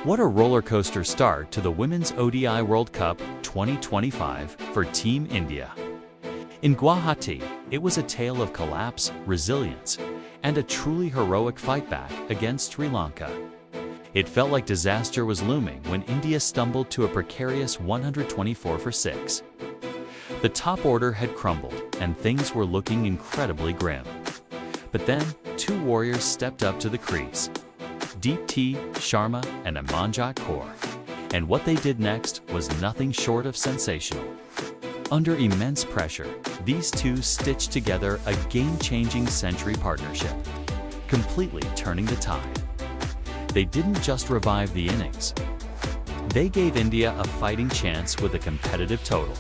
What a roller coaster start to the Women's ODI World Cup 2025 for Team India. In Guwahati, it was a tale of collapse, resilience, and a truly heroic fight back against Sri Lanka. It felt like disaster was looming when India stumbled to a precarious 124 for 6. The top order had crumbled, and things were looking incredibly grim. But then, two warriors stepped up to the crease. Deepti Sharma and Amanjot Kaur. And what they did next was nothing short of sensational. Under immense pressure, these two stitched together a game-changing century partnership, completely turning the tide. They didn't just revive the innings. They gave India a fighting chance with a competitive total.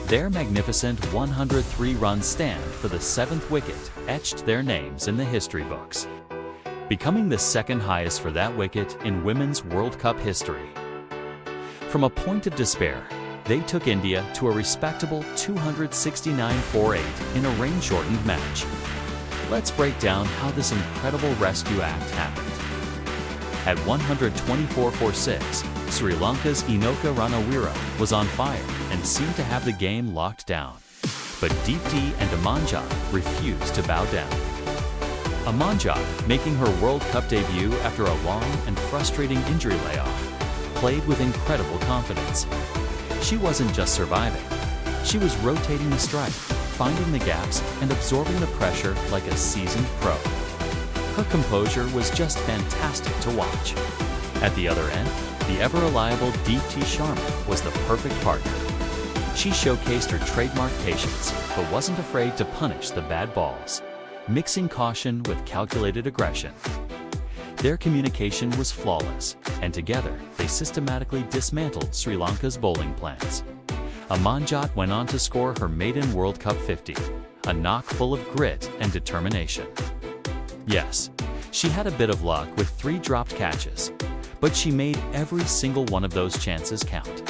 Their magnificent 103-run stand for the 7th wicket etched their names in the history books, becoming the second highest for that wicket in Women's World Cup history. From a point of despair, they took India to a respectable 269 for 8 in a rain-shortened match. Let's break down how this incredible rescue act happened. At 124 for 6, Sri Lanka's Inoka Ranawira was on fire and seemed to have the game locked down. But Deepti and Amanjot refused to bow down. Amanjot, making her World Cup debut after a long and frustrating injury layoff, played with incredible confidence. She wasn't just surviving. She was rotating the strike, finding the gaps, and absorbing the pressure like a seasoned pro. Her composure was just fantastic to watch. At the other end, the ever-reliable Deepti Sharma was the perfect partner. She showcased her trademark patience, but wasn't afraid to punish the bad balls, mixing caution with calculated aggression. Their communication was flawless, and together they systematically dismantled Sri Lanka's bowling plans. Amanjot went on to score her maiden World Cup 50, a knock full of grit and determination. Yes, she had a bit of luck with 3 dropped catches, but she made every single one of those chances count.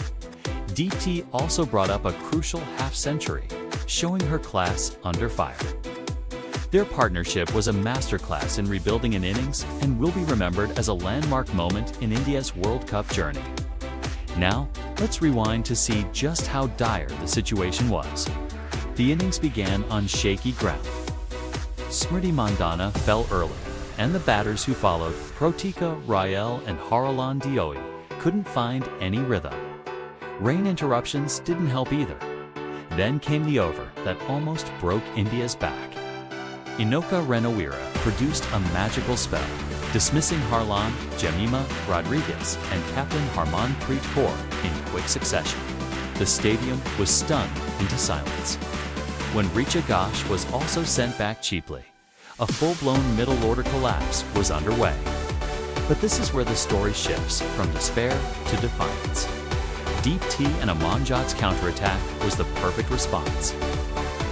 Deepti also brought up a crucial half-century, showing her class under fire. Their partnership was a masterclass in rebuilding an innings and will be remembered as a landmark moment in India's World Cup journey. Now, let's rewind to see just how dire the situation was. The innings began on shaky ground. Smriti Mandhana fell early, and the batters who followed, Pratika Rael and Haralan Dioe, couldn't find any rhythm. Rain interruptions didn't help either. Then came the over that almost broke India's back. Inoka Ranawira produced a magical spell, dismissing Harlan, Jemima Rodriguez, and Captain Harmanpreet Kaur in quick succession. The stadium was stunned into silence. When Richa Ghosh was also sent back cheaply, a full-blown middle-order collapse was underway. But this is where the story shifts from despair to defiance. Deepti and Amanjot's counterattack was the perfect response.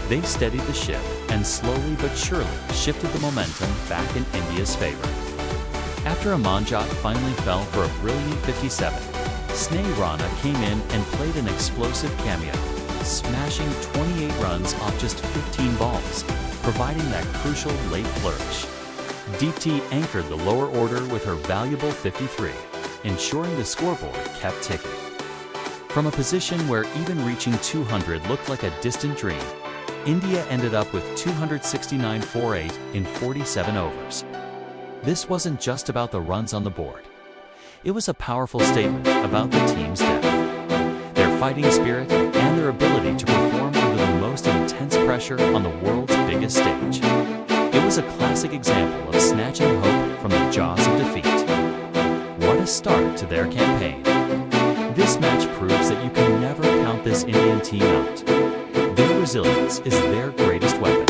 They steadied the ship and slowly but surely shifted the momentum back in India's favor. After Amanjot finally fell for a brilliant 57, Sneh Rana came in and played an explosive cameo, smashing 28 runs off just 15 balls, providing that crucial late flourish. Deepti anchored the lower order with her valuable 53, ensuring the scoreboard kept ticking. From a position where even reaching 200 looked like a distant dream, India ended up with 269 for 8 in 47 overs. This wasn't just about the runs on the board. It was a powerful statement about the team's depth, their fighting spirit, and their ability to perform under the most intense pressure on the world's biggest stage. It was a classic example of snatching hope from the jaws of defeat. What a start to their campaign. This match proves that you can never count this Indian team out. Their resilience is their greatest weapon.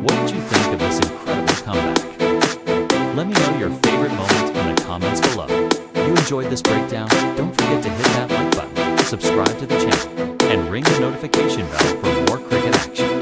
What did you think of this incredible comeback? Let me know your favorite moment in the comments below. If you enjoyed this breakdown, don't forget to hit that like button, subscribe to the channel, and ring the notification bell for more cricket action.